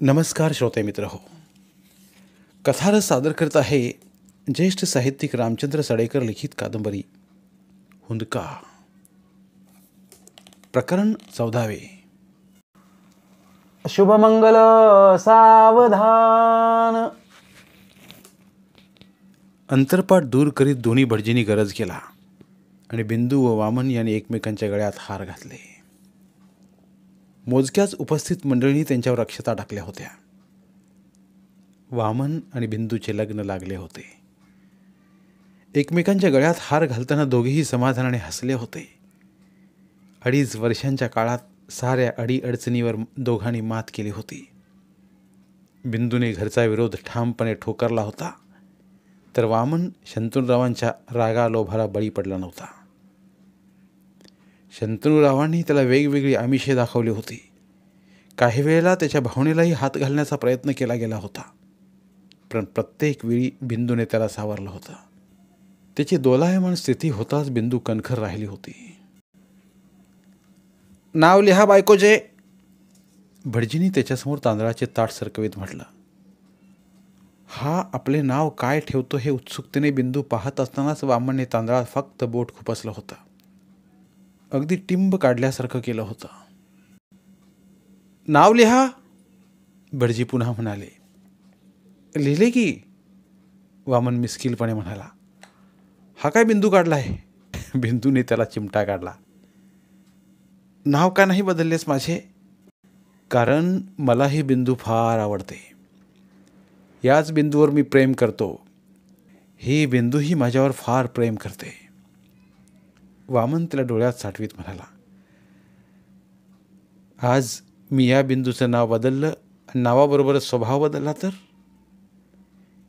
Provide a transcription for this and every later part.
नमस्कार श्रोते मित्र हो. कथारस सादर करत आहे ज्येष्ठ साहित्यिक रामचंद्र सडेकर लिखित कादंबरी हुंदका. प्रकरण 14. शुभमंगल सावधान. अंतरपाट दूर करीत दोन्ही भटजींनी गरज केला आणि बिंदू व वामन यांनी एकमेकांच्या गळ्यात हार घातले. मोजक्याच उपस्थित मंडळींनी त्यांच्यावर अक्षता टाकल्या होत्या. वामन आणि बिंदूचे लग्न लागले होते. एकमेकांच्या गळ्यात हार घालताना दोघेही समाधानाने हसले होते. 2.5 वर्षांच्या काळात साऱ्या अडीअडचणीवर दोघांनी मात केली होती. बिंदूने घरचा विरोध ठामपणे ठोकरला होता, तर वामन शंतनुरावांच्या रागालोभाला बळी पडला नव्हता. शंतनुरावांनी त्याला वेगवेगळी आमिषे दाखवली होती. काही वेळेला त्याच्या भावनेलाही हात घालण्याचा प्रयत्न केला गेला होता, पण प्रत्येक वेळी बिंदूने त्याला सावरलं होतं. त्याची दोलायमान स्थिती होताच बिंदू कणखर राहिली होती. नाव लिहा बायकोचे, भटजींनी त्याच्यासमोर तांदळाचे ताट सरकवीत म्हटलं. हा आपले नाव काय ठेवतो हे उत्सुकतेने बिंदू पाहत असतानाच वामनने तांदळात फक्त बोट खुपसलं होतं. अगदी टिंब काढल्यासारखं केलं होतं. नाव लिहा, भटजी पुन्हा म्हणाले. लिहिले की, वामन मिस्किलपणे म्हणाला. हा काय बिंदू काढलाय? बिंदूने त्याला चिमटा काढला. नाव का नाही बदललेस माझे? कारण मला ही बिंदू फार आवडते. याच बिंदूवर मी प्रेम करतो. ही बिंदूही माझ्यावर फार प्रेम करते. वामन तिला डोळ्यात साठवीत म्हणाला. आज मी या बिंदूचं नाव बदललं आणि नावाबरोबरच स्वभाव बदलला तर?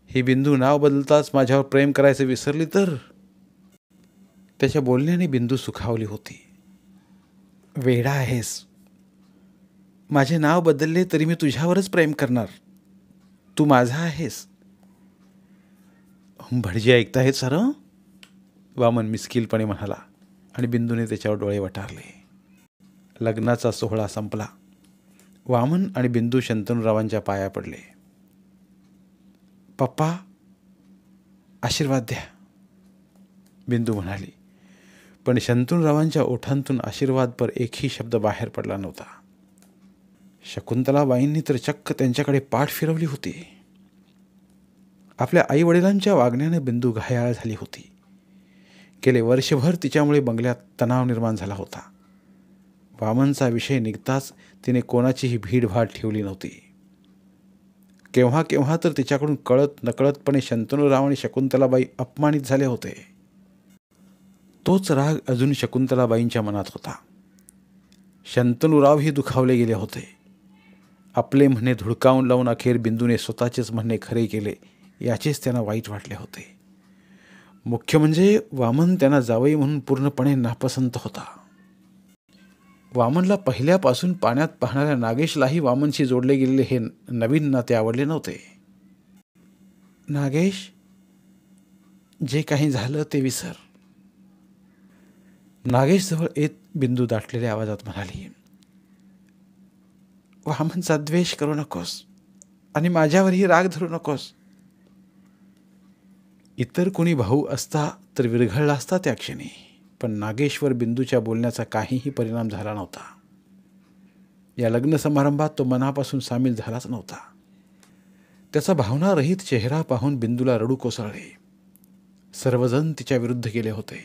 ही बिंदू नाव बदलताच माझ्यावर प्रेम करायचं विसरली तर? त्याच्या बोलण्याने बिंदू सुखावली होती. वेडा आहेस. माझे नाव बदलले तरी मी तुझ्यावरच प्रेम करणार. तू माझा आहेस. भटजी ऐकताहेत सारं? वामन मिस्किलपणे म्हणाला आणि बिंदूने त्याच्यावर डोळे वटारले. लग्नाचा सोहळा संपला. वामन आणि बिंदू शंतनुरावांच्या पाया पडले. पप्पा, आशीर्वाद द्या, बिंदू म्हणाली. पण शंतनुरावांच्या ओठांतून आशीर्वादपर एकही शब्द बाहेर पडला नव्हता. शकुंतलाबाईंनी तर चक्क त्यांच्याकडे पाठ फिरवली होती. आपल्या आईवडिलांच्या वागण्याने बिंदू घायाळ झाली होती. गेले वर्षभर तिच्यामुळे बंगल्यात तणाव निर्माण झाला होता. वामनचा विषय निघताच तिने कोणाचीही भीडभाड ठेवली नव्हती. केव्हा केव्हा तर तिच्याकडून कळत नकळतपणे शंतनुराव आणि शकुंतलाबाई अपमानित झाले होते. तोच राग अजून शकुंतलाबाईंच्या मनात होता. शंतनुरावही दुखावले गेले होते. आपले म्हणणे धुडकावून लावून अखेर बिंदूने स्वतःचेच म्हणणे खरे केले याचेच त्यांना वाईट वाटले होते. मुख्य म्हणजे वामन त्यांना जावई म्हणून पूर्णपणे नापसंत होता. वामनला पहिल्यापासून पाण्यात पाहणाऱ्या नागेशलाही वामनशी जोडले गेलेले हे नवीन नाते आवडले नव्हते. नागेश, जे काही झालं ते विसर, नागेश जवळ येत बिंदू दाटलेल्या आवाजात म्हणाली. वामनचा द्वेष करू नकोस आणि माझ्यावरही राग धरू नकोस. इतर कोणी भाऊ असता तर विरघळला असता त्या क्षणी, पण नागेशवर बिंदूच्या बोलण्याचा काहीही परिणाम झाला नव्हता. या लग्न समारंभात तो मनापासून सामील झालाच नव्हता. त्याचा भावनारहित चेहरा पाहून बिंदूला रडू कोसळले. सर्वजण तिच्या विरुद्ध गेले होते.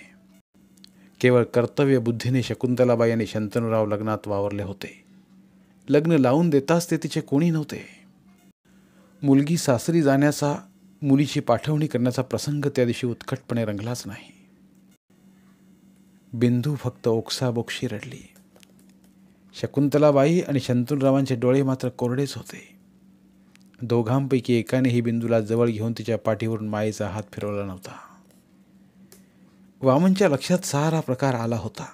केवळ कर्तव्य बुद्धीने शकुंतलाबाई आणि शंतनुराव लग्नात वावरले होते. लग्न लावून देताच ते तिचे कोणी नव्हते. मुलगी सासरी जाण्याचा, मुलीची पाठवणी करण्याचा प्रसंग त्या दिवशी उत्कटपणे रंगलाच नाही. बिंदू फक्त ओक्साबोक्शी रडली. शकुंतलाबाई आणि शंतनुरावांचे डोळे मात्र कोरडेच होते. दोघांपैकी एकानेही बिंदूला जवळ घेऊन तिच्या पाठीवरून मायेचा हात फिरवला नव्हता. वामनच्या लक्षात सारा प्रकार आला होता.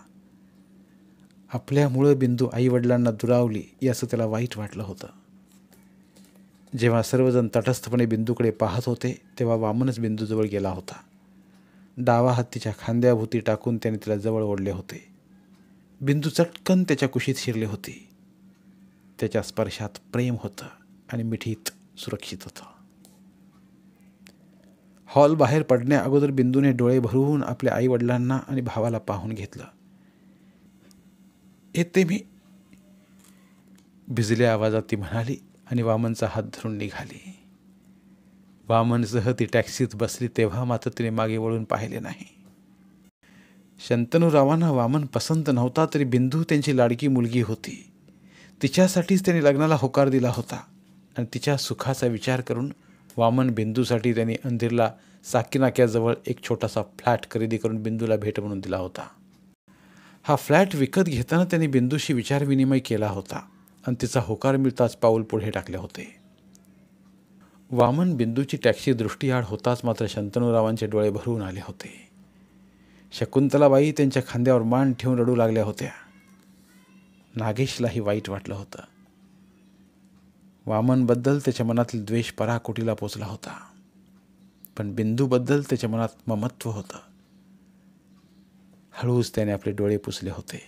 आपल्यामुळं बिंदू आईवडिलांना दुरावली याचं त्याला वाईट वाटलं होतं. जेव्हा सर्वजण तटस्थपणे बिंदूकडे पाहत होते तेव्हा वामनच बिंदूजवळ गेला होता. डावा हात तिच्या खांद्याभोवती टाकून त्याने तिला जवळ ओढले होते. बिंदू चटकन त्याच्या कुशीत शिरली होती. त्याच्या स्पर्शात प्रेम होतं, आणि मिठीत सुरक्षित होतं. हॉल बाहेर पडण्या अगोदर बिंदूने डोळे भरून आपल्या आईवडिलांना आणि भावाला पाहून घेतलं. येते मी, भिजल्या आवाजात ती म्हणाली आणि वामनचा हात धरून निघाली. वामनसह ती टॅक्सीत बसली तेव्हा मात्र तिने मागे वळून पाहिले नाही. शंतनूरावांना वामन पसंत नव्हता, तरी बिंदू त्यांची लाडकी मुलगी होती. तिच्यासाठीच त्यांनी लग्नाला होकार दिला होता आणि तिच्या सुखाचा विचार करून वामन बिंदूसाठी त्यांनी अंधेरला साकीनाक्याजवळ एक छोटासा फ्लॅट खरेदी करून बिंदूला भेट म्हणून दिला होता. हा फ्लॅट विकत घेताना त्यांनी बिंदूशी विचारविनिमय केला होता आणि तिचा होकार मिळताच पाऊल पुढे टाकले होते. वामन बिंदूची टॅक्सी दृष्टीआड होताच मात्र शंतनूरावांचे डोळे भरून आले होते. शकुंतलाबाई त्यांच्या खांद्यावर मान ठेवून रडू लागल्या होत्या. नागेशलाही वाईट वाटलं होतं. वामनबद्दल त्याच्या मनातील द्वेष पराकोटीला पोचला होता, पण बिंदूबद्दल त्याच्या मनात ममत्व होतं. हळूच त्याने आपले डोळे पुसले होते.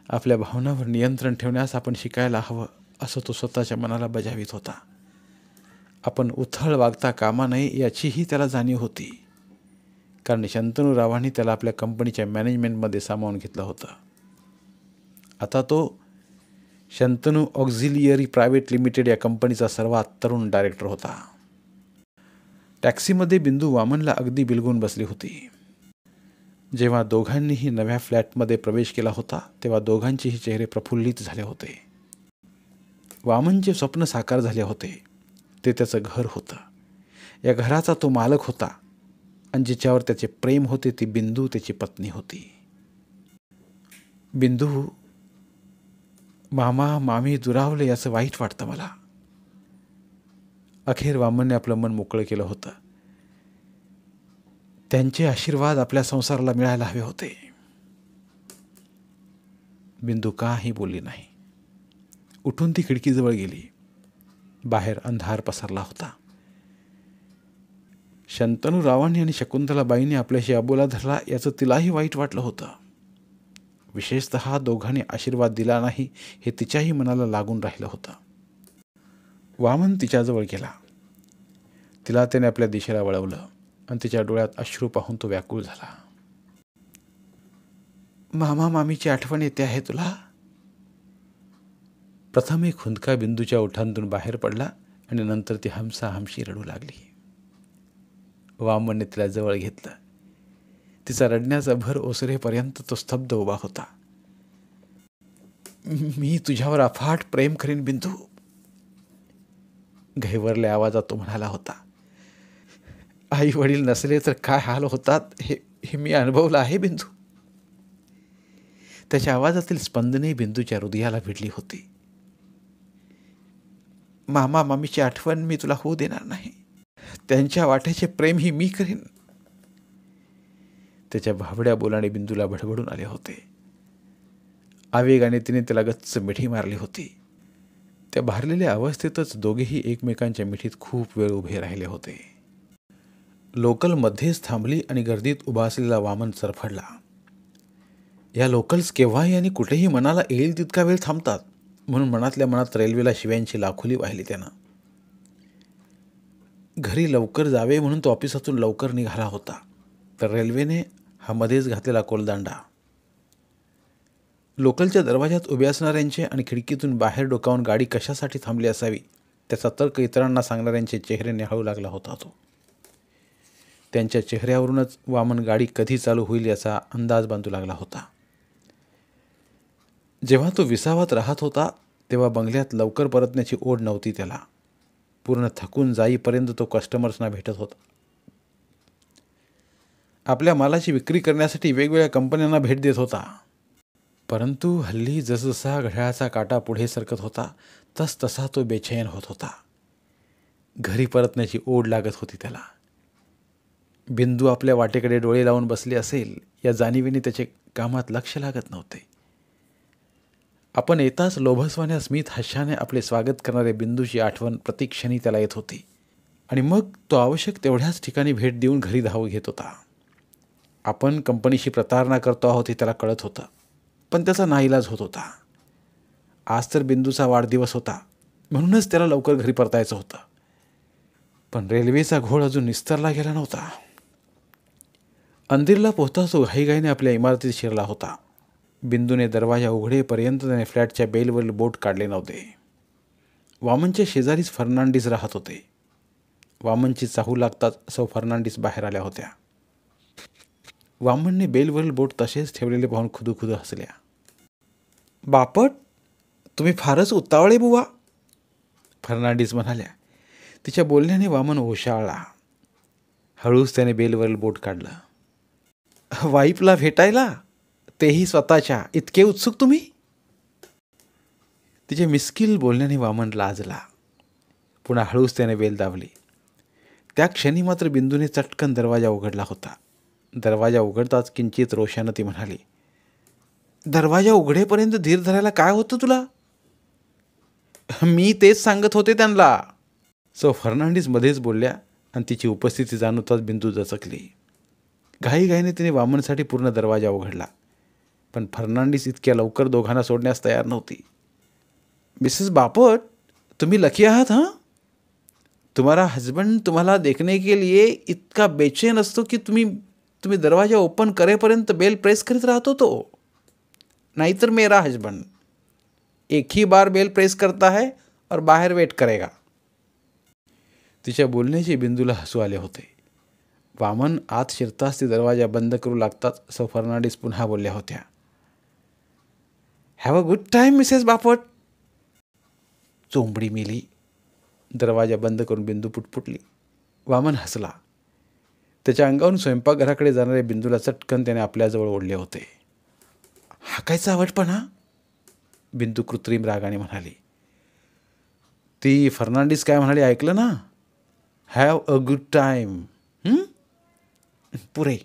आपल्या भावनांवर नियंत्रण ठेवण्यास आपण शिकायला हवं असं तो स्वतःच्या मनाला बजावित होता. आपण उथळ वागता कामा नये याचीही त्याला जाणीव होती, कारण शंतनूरावांनी त्याला आपल्या कंपनीच्या मॅनेजमेंटमध्ये सामावून घेतलं होतं. आता तो शंतनू ऑक्झिलियरी प्रायव्हेट लिमिटेड या कंपनीचा सर्वात तरुण डायरेक्टर होता. टॅक्सीमध्ये बिंदू वामनला अगदी बिलगून बसली होती. जेव्हा दोघांनीही नव्या फ्लॅटमध्ये प्रवेश केला होता तेव्हा दोघांचेही चेहरे प्रफुल्लित झाले होते. वामनचे स्वप्न साकार झाले होते. ते त्याचं घर होतं. या घराचा तो मालक होता आणि जिच्यावर त्याचे प्रेम होते ती बिंदू त्याची पत्नी होती. बिंदू, मामा मामी दुरावले याचं वाईट वाटतं मला. अखेर वामनने आपलं मन मोकळं केलं होतं. त्यांचे आशीर्वाद आपल्या संसाराला मिळायला हवे होते. बिंदू काही बोलली नाही. उठून ती खिडकीजवळ गेली. बाहेर अंधार पसरला होता. शंतनूरावांनी आणि शकुंतलाबाईंनी आपल्याशी अबोला धरला याचं तिलाही वाईट वाटलं होतं. विशेषतः दोघांनी आशीर्वाद दिला नाही हे तिच्याही मनाला लागून राहिलं होतं. वामन तिच्याजवळ गेला. तिला त्याने आपल्या दिशेला वळवलं आणि तिच्या डोळ्यात अश्रू पाहून तो व्याकुळ झाला. मामा मामीची आठवण येते आहे तुला? प्रथम एक खुंदका बिंदूच्या ओठांतून बाहेर पडला आणि नंतर ती हमसाहमशी रडू लागली. वामनने तिला जवळ घेतलं. तिचा रडण्याचा भर ओसरेपर्यंत तो स्तब्ध उभा होता. मी तुझ्यावर अफाट प्रेम करीन बिंदू, घहिवरल्या आवाजात तो म्हणाला होता. आई वडील नसले तर काय हाल होतात हे मी अनुभवलं आहे बिंदू. त्याच्या आवाजातील स्पंदने बिंदूच्या हृदयाला भिडली होती. मामा मामीची आठवण मी तुला होऊ देणार नाही. त्यांच्या वाट्याचे प्रेम ही मी करीन. त्याच्या भाबड्या बोलाने बिंदूला भडभडून आले होते. आवेगाने तिने त्याला गच्च मिठी मारली होती. त्या भारलेल्या अवस्थेतच दोघेही एकमेकांच्या मिठीत खूप वेळ उभे राहिले होते. लोकल मध्येच थांबली आणि गर्दीत उभा असलेला वामन सरफडला. या लोकल्स केव्हाही आणि कुठेही मनाला येईल तितका वेळ थांबतात, म्हणून मनातल्या मनात रेल्वेला शिव्यांची लाखोली वाहिली त्यानं. घरी लवकर जावे म्हणून तो ऑफिसातून लवकर निघाला होता, तर रेल्वेने हा मध्येच घातलेला कोलदांडा. लोकलच्या दरवाजात उभे असणाऱ्यांचे आणि खिडकीतून बाहेर डोकावून गाडी कशासाठी थांबली असावी त्याचा तर्क इतरांना सांगणाऱ्यांचे चेहरे निहाळू लागला होता तो. त्यांच्या चेहऱ्यावरूनच वामन गाडी कधी चालू होईल याचा अंदाज बांधू लागला होता. जेव्हा तो विसावात राहत होता तेव्हा बंगल्यात लवकर परतण्याची ओढ नव्हती त्याला. पूर्ण थकून जाईपर्यंत तो कस्टमर्सना भेटत होता. आपल्या मालाची विक्री करण्यासाठी वेगवेगळ्या कंपन्यांना भेट देत होता. परंतु हल्ली जसजसा घड्याळाचा काटा पुढे सरकत होता तसतसा तो बेचैन होत होता. घरी परतण्याची ओढ लागत होती त्याला. बिंदू आपल्या वाटेकडे डोळे लावून बसले असेल या जाणीवेने त्याचे कामात लक्ष लागत नव्हते. आपण येताच लोभसवाण्या स्मित हास्याने आपले स्वागत करणारे बिंदूची आठवण प्रतिक्षणी त्याला येत होती आणि मग तो आवश्यक तेवढ्याच ठिकाणी भेट देऊन घरी धाव घेत होता. आपण कंपनीशी प्रतारणा करतो आहोत हे त्याला कळत होतं, पण त्याचा नाईलाज होत होता. आज तर बिंदूचा वाढदिवस होता म्हणूनच त्याला लवकर घरी परतायचं होतं. पण रेल्वेचा घोळ अजून निस्तरला गेला नव्हता. अंधेरीला पोहताच तो घाईघाईने आपल्या इमारतीत शिरला होता. बिंदूने दरवाजा उघडेपर्यंत त्याने फ्लॅटच्या बेलवरील बोट काढले नव्हते. वामनच्या शेजारीच फर्नांडिस राहत होते. वामनची चाहू लागताच सौ फर्नांडिस बाहेर आल्या होत्या. वामनने बेलवरील बोट तसेच ठेवलेले पाहून खुदूखुदू हसल्या. बापट, तुम्ही फारच उतावळे बुवा, फर्नांडिस म्हणाल्या. तिच्या बोलण्याने वामन ओशाळला. हळूच त्याने बेलवरील बोट काढलं. वाईफला भेटायला, तेही स्वतःच्या, इतके उत्सुक तुम्ही? तिच्या मिस्किल बोलण्याने वामन लाजला. पुन्हा हळूच त्याने बेल दाबली. त्या क्षणी मात्र बिंदूने चटकन दरवाजा उघडला होता. दरवाजा उघडताच किंचित रोषानं ती म्हणाली, दरवाजा उघडेपर्यंत धीर धरायला काय होतं तुला? मी तेच सांगत होते त्यांना, सौ फर्नांडिस मध्येच बोलल्या आणि तिची उपस्थिती जाणवताच बिंदू दचकली. घाईघाईने तिने वामनसाठी पूर्ण दरवाजा उघडला. पण फर्नांडिस इतक्या लवकर दोघांना सोडण्यास तयार नव्हती. मिसेस बापट, तुम्ही लकी आहात हां. तुम्हारा हस्बंड तुम्हाला देखने के लिए इतका बेचैन असतो की तुम्ही दरवाजा ओपन करेपर्यंत बेल प्रेस करीत राहतो तो. नाहीतर मेरा हस्बंड एक ही बार बेल प्रेस करता है और बाहेर वेट करेगा. तिच्या बोलण्याचे बिंदूला हसू आले होते. वामन आत शिरताच ती दरवाजा बंद करू लागताच सौ फर्नांडिस पुन्हा बोलल्या होत्या, have a good time Mrs Bapat. चोंबडी मेली. दरवाजा बंद करून बिंदू पुटपुटली. वामन हसला. त्याच्या अंगावरून स्वयंपाकघराकडे जाणाऱ्या बिंदूला चटकन त्याने आपल्याजवळ ओढले होते. हाकायचा आवडपणा, बिंदू कृत्रिम रागाने म्हणाली. ती फर्नांडिस काय म्हणाली ऐकलं ना? Have a good time. पुरे.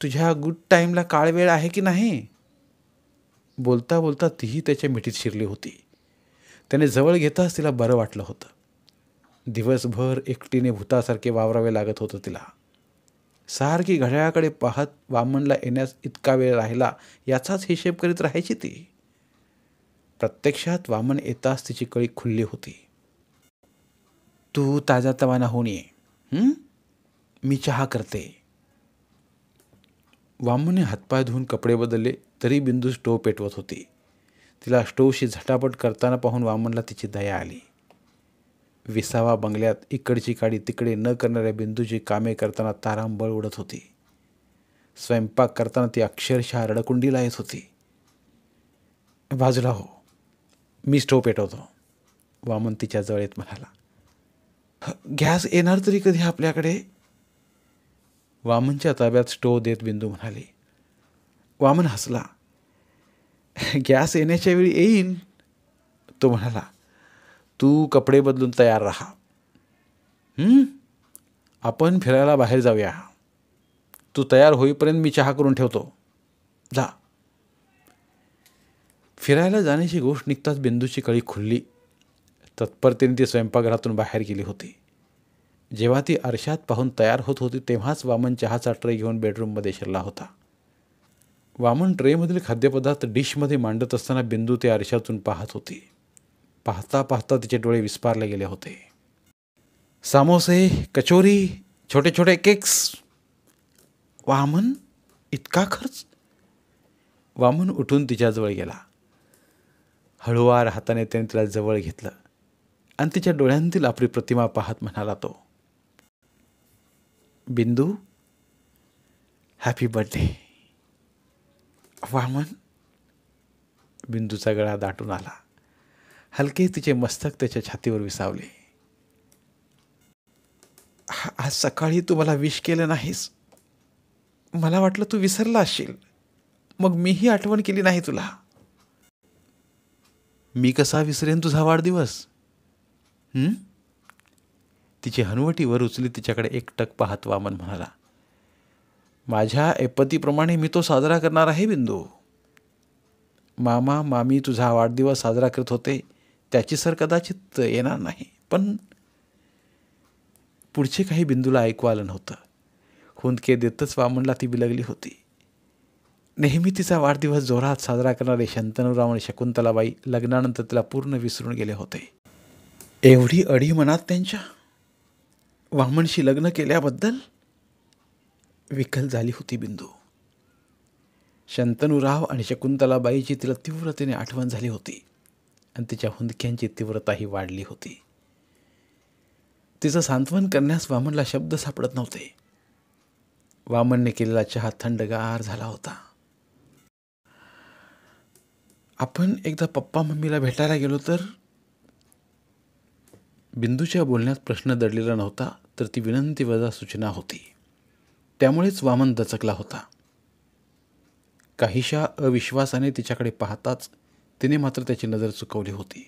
तुझ्या गुड टाईमला काळ वेळ आहे की नाही? बोलता बोलता तीही त्याच्या मिठीत शिरली होती. त्याने जवळ घेताच तिला बरं वाटलं होतं. दिवसभर एकटीने भूतासारखे वावरावे लागत होतं तिला. सारखी घड्याळाकडे पाहत वामनला येण्यास इतका वेळ राहिला याचाच हिशेब करीत राहायची ती. प्रत्यक्षात वामन येताच तिची कळी खुलली होती. तू ताजातवाना होऊन ये, मी चहा करते. वामनने हातपाय धुवून कपडे बदलले तरी बिंदू स्टोव पेटवत होती. तिला स्टोवशी झटापट करताना पाहून वामनला तिची दया आली. 20व्या बंगल्यात इकडची काडी तिकडे न करणाऱ्या बिंदूची कामे करताना तारांबळ उडत होती. स्वयंपाक करताना ती अक्षरशः रडकुंडीला येत होती. बाजूला हो, मी स्टोव पेटवतो, वामन तिच्या जवळ येत म्हणाला. गॅस येणार तरी कधी आपल्याकडे? वामनच्या ताब्यात स्टोव देत बिंदू म्हणाली. वामन हसला. गॅस येण्याच्या वेळी येईल, तो म्हणाला. तू कपडे बदलून तयार राहा. आपण फिरायला बाहेर जाऊया. तू तयार होईपर्यंत मी चहा करून ठेवतो, जा. फिरायला जाण्याची गोष्ट निघताच बिंदूची कळी खुलली. तत्परतेने ती स्वयंपाकघरातून बाहेर गेली होती. जेव्हा ती आरशात पाहून तयार होत होती तेव्हाच वामन चहाचा ट्रे घेऊन बेडरूममध्ये शिरला होता. वामन ट्रेमधील खाद्यपदार्थ डिशमध्ये मांडत असताना बिंदू ते आरशातून पाहत होती. पाहता पाहता तिचे डोळे विस्पारले गेले होते. सामोसे, कचोरी, छोटे छोटे केक्स. वामन, इतका खर्च? वामन उठून तिच्याजवळ गेला. हळुवार हाताने त्याने तिला जवळ घेतलं आणि तिच्या डोळ्यांतील आपली प्रतिमा पाहत म्हणाला तो, बिंदू, हॅपी बर्थडे. वामन, बिंदूचा गळा दाटून आला. हलके तिचे मस्तक त्याच्या छातीवर विसावले. आज सकाळी तू मला विश केलं नाहीस. मला वाटलं तू विसरला असशील, मग मीही आठवण केली नाही तुला. मी कसा विसरेन तुझा वाढदिवस? तिची हनुवटी वर उचली तिच्याकडे एकटक पाहत वामन म्हणाला, माझ्या ऐपतीप्रमाणे मी तो साजरा करणार आहे बिंदू. मामा मामी तुझा वाढदिवस साजरा करत होते त्याची सर कदाचित येणार नाही, पण पुढचे काही बिंदूला ऐकू आलं नव्हतं. हुंदके देतच वामनला ती बिलगली होती. नेहमी तिचा वाढदिवस जोरात साजरा करणारे शंतनुराव आणि शकुंतलाबाई लग्नानंतर तिला पूर्ण विसरून गेले होते. एवढी अढी मनात त्यांच्या वामनशी लग्न केल्याबद्दल विकल झाली होती बिंदू. शंतनुराव आणि शकुंतलाबाईची तिला तीव्रतेने आठवण झाली होती आणि तिच्या हुंदक्यांची तीव्रताही वाढली होती. तिचं सांत्वन करण्यास वामनला शब्द सापडत नव्हते. वामनने केलेला चहा थंडगार झाला होता. आपण एकदा पप्पा मम्मीला भेटायला गेलो तर. बिंदूच्या बोलण्यात प्रश्न दडलेला नव्हता, तर ती विनंती वजा सूचना होती. त्यामुळेच वामन दचकला होता. काहीशा अविश्वासाने तिच्याकडे पाहताच तिने मात्र त्याची नजर चुकवली होती.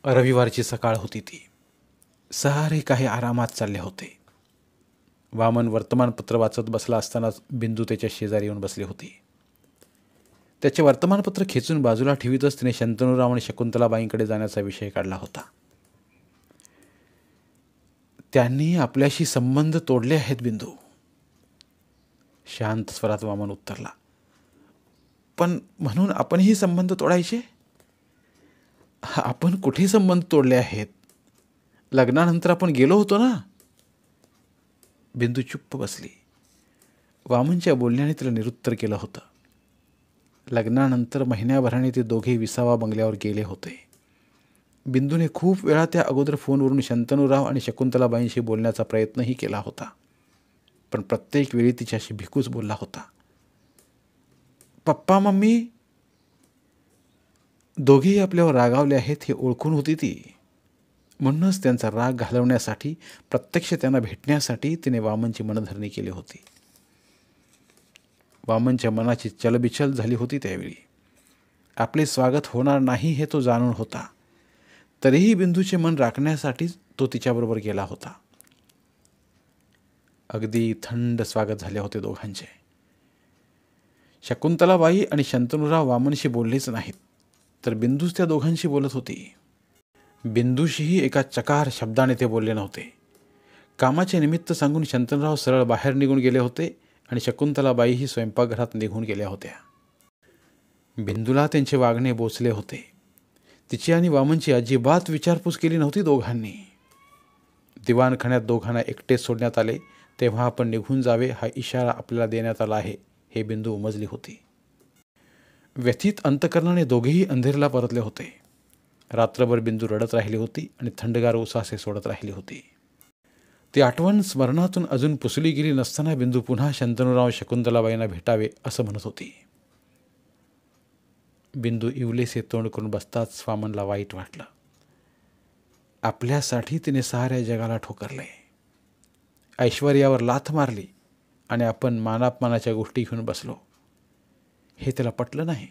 रविवारची सकाळ होती ती. सारे काही आरामात चालले होते. वामन वर्तमानपत्र वाचत बसला असतानाच बिंदू त्याच्या शेजारी येऊन बसली होती. त्याचे वर्तमानपत्र खेचून बाजूला ठेवीतच तिने शंतनुराव आणि शकुंतलाबाईंकडे जाण्याचा विषय काढला होता. त्यांनी आपल्याशी संबंध तोडले आहेत बिंदू, शांत स्वरात वामन उत्तरला. पण म्हणून आपणही संबंध तोडायचे? आपण कुठे संबंध तोडले आहेत? लग्नानंतर आपण गेलो होतो ना. बिंदू चुप्प बसली. वामनच्या बोलण्याने तिला निरुत्तर केलं होतं. लग्नानंतर महिन्याभराने ते दोघे विसावा बंगल्यावर गेले होते. बिंदूने खूप वेळा त्या अगोदर फोनवरून शंतनुराव आणि शकुंतलाबाईंशी बोलण्याचा प्रयत्नही केला होता, पण प्रत्येक वेळी तिच्याशी भिकूच बोलला होता. पप्पा मम्मी दोघेही आपल्यावर रागावले आहेत हे ओळखून होती ती. म्हणूनच त्यांचा राग घालवण्यासाठी, प्रत्यक्ष त्यांना भेटण्यासाठी तिने वामनची मनधरणी केली होती. वामनच्या मनाची चलबिचल झाली होती त्यावेळी. आपले स्वागत होणार नाही हे तो जाणून होता, तरीही बिंदूचे मन राखण्यासाठीच तो तिच्याबरोबर गेला होता. अगदी थंड स्वागत झाले होते दोघांचे. शकुंतलाबाई आणि शंतनुराव वामनशी बोललेच नाहीत, तर बिंदूच त्या दोघांशी बोलत होती. बिंदूशीही एका चकार शब्दाने ते बोलले नव्हते. कामाचे निमित्त सांगून शंतनुराव सरळ बाहेर निघून गेले होते आणि शकुंतलाबाईही स्वयंपाकघरात निघून गेल्या होत्या. बिंदूला त्यांचे वागणे बोचले होते. तिची आणि वामनची अजिबात विचारपूस केली नव्हती दोघांनी. दिवाणखान्यात दोघांना एकटे सोडण्यात आले तेव्हा आपण निघून जावे हा इशारा आपल्याला देण्यात आला आहे हे बिंदू उमजली होती. व्यथित अंतकरणाने दोघेही अंधेरीला परतले होते. रात्रभर बिंदू रडत राहिली होती आणि थंडगार उसासे सोडत राहिली होती. ती आठवण स्मरणातून अजून पुसली गेली नसताना बिंदू पुन्हा शंतनुराव शकुंतलाबाईंना भेटावे असं म्हणत होती. बिंदू इवलेसे तोंड करून बसताच वामनला वाईट वाटलं. आपल्यासाठी तिने साऱ्या जगाला ठोकरले, ऐश्वर्यावर लाथ मारली आणि आपण मानापमानाच्या गोष्टी घेऊन बसलो. हे त्याला पटलं नाही.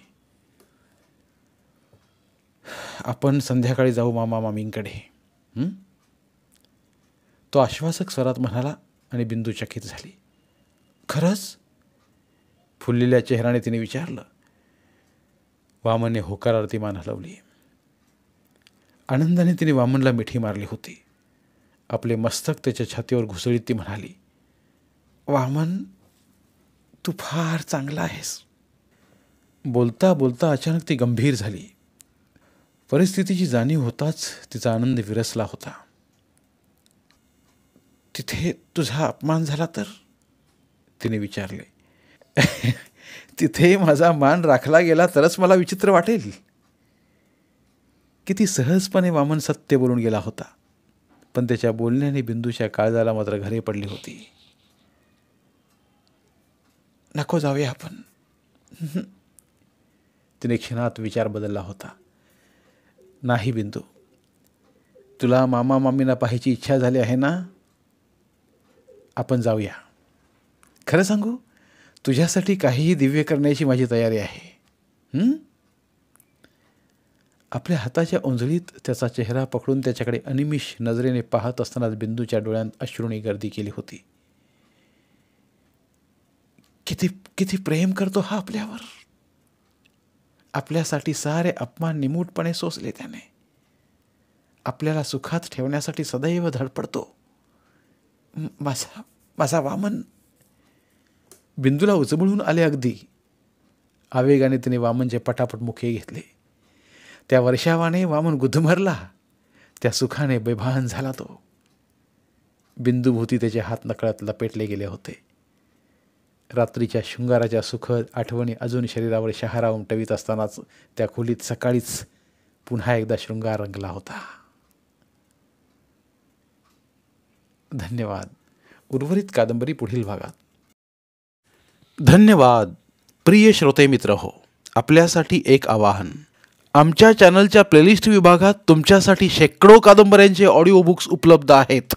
आपण संध्याकाळी जाऊ मामा मामींकडे, तो आश्वासक स्वरात म्हणाला आणि बिंदू चकित झाली. खरंच? फुललेल्या चेहऱ्याने तिने विचारलं. वामनने होकारार्थी मान हलवली. आनंदाने तिने वामनला मिठी मारली होती. आपले मस्तक त्याच्या छातीवर घुसळीत ती म्हणाली, वामन तू फार चांगला आहेस. बोलता बोलता अचानक ती गंभीर झाली. परिस्थितीची जाणीव होताच तिचा आनंद विरसला होता. तिथे तुझा अपमान झाला तर? तिने विचारले. तिथे माझा मान राखला गेला तरच मला विचित्र वाटेल. किती सहजपणे वामन सत्य बोलून गेला होता, पण त्याच्या बोलण्याने बिंदूच्या काळजाला मात्र घरे पडली होती. नको जाऊया आपण. तिने क्षणात विचार बदलला होता. नाही बिंदू, तुला मामा मामींना पाहायची इच्छा झाली आहे ना, आपण जाऊया. खरं सांगू, तुझ्यासाठी काहीही दिव्य करण्याची माझी तयारी आहे. आपल्या हाताच्या ओंजळीत त्याचा चेहरा पकडून त्याच्याकडे अनिमिष नजरेने पाहत असतानाच बिंदूच्या डोळ्यांत अश्रूंनी गर्दी केली होती. किती किती प्रेम करतो हा आपल्यावर. आपल्यासाठी सारे अपमान निमूटपणे सोसले त्याने. आपल्याला सुखात ठेवण्यासाठी सदैव धडपडतो. माझा वामन. बिंदूला उचमळून आले अगदी. आवेगाने तिने वामनचे पटापट मुखे घेतले. त्या वर्षावाने वामन गुदमरला. त्या सुखाने बेभान झाला तो. बिंदूभोवती त्याचे हात नकळत लपेटले गेले होते. रात्रीच्या शृंगाराच्या सुखद आठवणी अजून शरीरावर शहारा उमटवीत असतानाच त्या खोलीत सकाळीच पुन्हा एकदा शृंगार रंगला होता. धन्यवाद. उर्वरित कादंबरी पुढील भागात. धन्यवाद. प्रिय श्रोते मित्र हो, आपल्यासाठी एक आवाहन. आमच्या चॅनलच्या प्लेलिस्ट विभागात तुमच्यासाठी शेकडो कादंबऱ्यांचे ऑडिओ बुक्स उपलब्ध आहेत.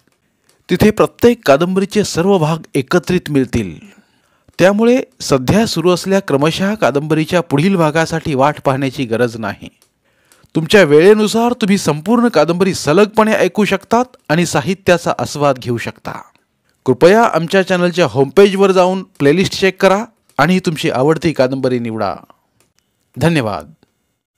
तिथे प्रत्येक कादंबरीचे सर्व भाग एकत्रित मिळतील. त्यामुळे सध्या सुरू असलेल्या क्रमशः कादंबरीच्या पुढील भागासाठी वाट पाहण्याची गरज नाही. तुमच्या वेळेनुसार तुम्ही संपूर्ण कादंबरी सलगपणे ऐकू शकतात आणि साहित्याचा आस्वाद घेऊ शकता. कृपया आमच्या चॅनलच्या होमपेजवर जाऊन प्लेलिस्ट चेक करा आणि तुमची आवडती कादंबरी निवडा. धन्यवाद.